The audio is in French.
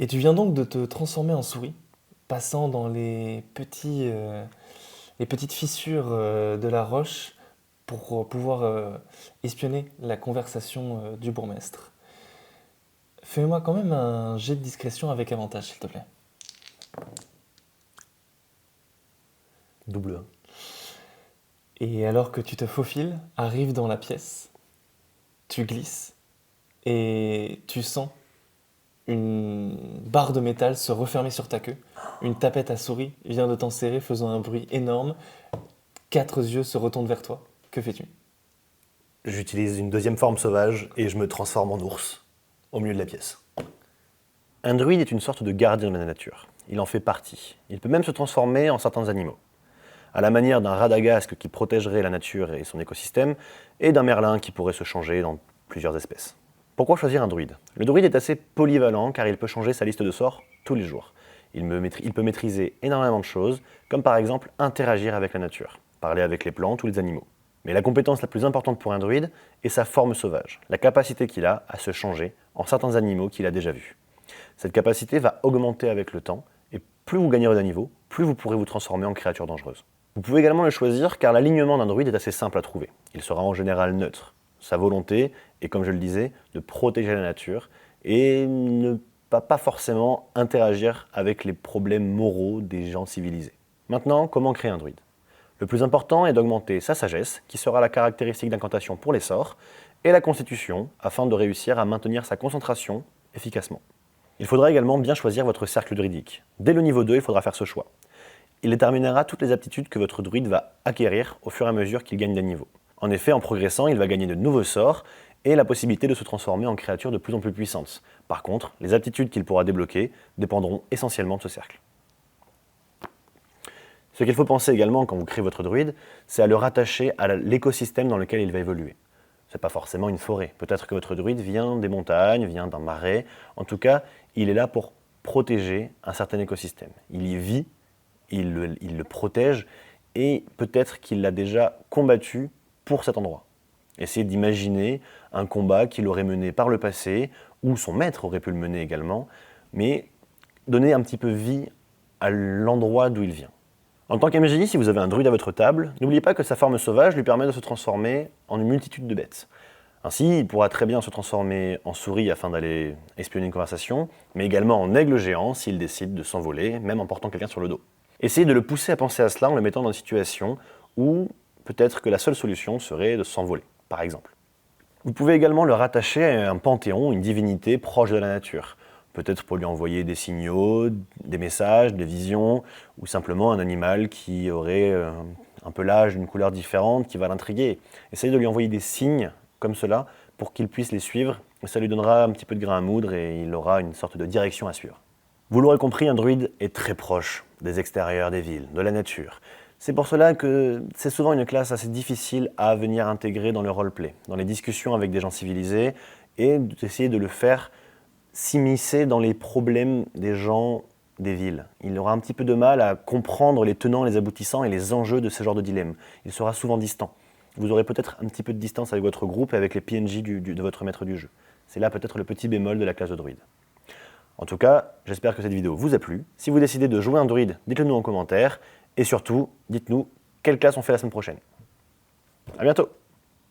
Et tu viens donc de te transformer en souris, passant dans les petites fissures de la roche pour pouvoir espionner la conversation du bourgmestre. Fais-moi quand même un jet de discrétion avec avantage, s'il te plaît. Double 1. Et alors que tu te faufiles, arrive dans la pièce, tu glisses et tu sens une barre de métal se refermer sur ta queue. Une tapette à souris vient de t'en serrer, faisant un bruit énorme. 4 yeux se retournent vers toi. Que fais-tu? J'utilise une deuxième forme sauvage et je me transforme en ours, au milieu de la pièce. Un druide est une sorte de gardien de la nature. Il en fait partie. Il peut même se transformer en certains animaux. À la manière d'un Radagast qui protégerait la nature et son écosystème, et d'un Merlin qui pourrait se changer dans plusieurs espèces. Pourquoi choisir un druide? Le druide est assez polyvalent car il peut changer sa liste de sorts tous les jours. Il peut maîtriser énormément de choses, comme par exemple interagir avec la nature, parler avec les plantes ou les animaux. Mais la compétence la plus importante pour un druide est sa forme sauvage, la capacité qu'il a à se changer en certains animaux qu'il a déjà vus. Cette capacité va augmenter avec le temps, et plus vous gagnerez d'un niveau, plus vous pourrez vous transformer en créature dangereuse. Vous pouvez également le choisir car l'alignement d'un druide est assez simple à trouver. Il sera en général neutre. Sa volonté est, comme je le disais, de protéger la nature et ne va pas forcément interagir avec les problèmes moraux des gens civilisés. Maintenant, comment créer un druide? Le plus important est d'augmenter sa sagesse, qui sera la caractéristique d'incantation pour les sorts, et la constitution, afin de réussir à maintenir sa concentration efficacement. Il faudra également bien choisir votre cercle druidique. Dès le niveau 2, il faudra faire ce choix. Il déterminera toutes les aptitudes que votre druide va acquérir au fur et à mesure qu'il gagne des niveaux. En effet, en progressant, il va gagner de nouveaux sorts et la possibilité de se transformer en créature de plus en plus puissante. Par contre, les aptitudes qu'il pourra débloquer dépendront essentiellement de ce cercle. Ce qu'il faut penser également quand vous créez votre druide, c'est à le rattacher à l'écosystème dans lequel il va évoluer. Ce n'est pas forcément une forêt. Peut-être que votre druide vient des montagnes, vient d'un marais. En tout cas, il est là pour protéger un certain écosystème. Il y vit, il le protège et peut-être qu'il l'a déjà combattu pour cet endroit. Essayez d'imaginer un combat qu'il aurait mené par le passé, ou son maître aurait pu le mener également, mais donner un petit peu vie à l'endroit d'où il vient. En tant qu'MJ, si vous avez un druide à votre table, n'oubliez pas que sa forme sauvage lui permet de se transformer en une multitude de bêtes. Ainsi, il pourra très bien se transformer en souris afin d'aller espionner une conversation, mais également en aigle géant s'il décide de s'envoler, même en portant quelqu'un sur le dos. Essayez de le pousser à penser à cela en le mettant dans une situation où peut-être que la seule solution serait de s'envoler, par exemple. Vous pouvez également le rattacher à un panthéon, une divinité proche de la nature. Peut-être pour lui envoyer des signaux, des messages, des visions, ou simplement un animal qui aurait un pelage d'une couleur différente, qui va l'intriguer. Essayez de lui envoyer des signes comme cela pour qu'il puisse les suivre, et ça lui donnera un petit peu de grain à moudre et il aura une sorte de direction à suivre. Vous l'aurez compris, un druide est très proche des extérieurs des villes, de la nature. C'est pour cela que c'est souvent une classe assez difficile à venir intégrer dans le roleplay, dans les discussions avec des gens civilisés, et d'essayer de le faire s'immiscer dans les problèmes des gens des villes. Il aura un petit peu de mal à comprendre les tenants, les aboutissants et les enjeux de ce genre de dilemme. Il sera souvent distant. Vous aurez peut-être un petit peu de distance avec votre groupe et avec les PNJ de votre maître du jeu. C'est là peut-être le petit bémol de la classe de druide. En tout cas, j'espère que cette vidéo vous a plu. Si vous décidez de jouer un druide, dites-le nous en commentaire. Et surtout, dites-nous quelle classe on fait la semaine prochaine. A bientôt!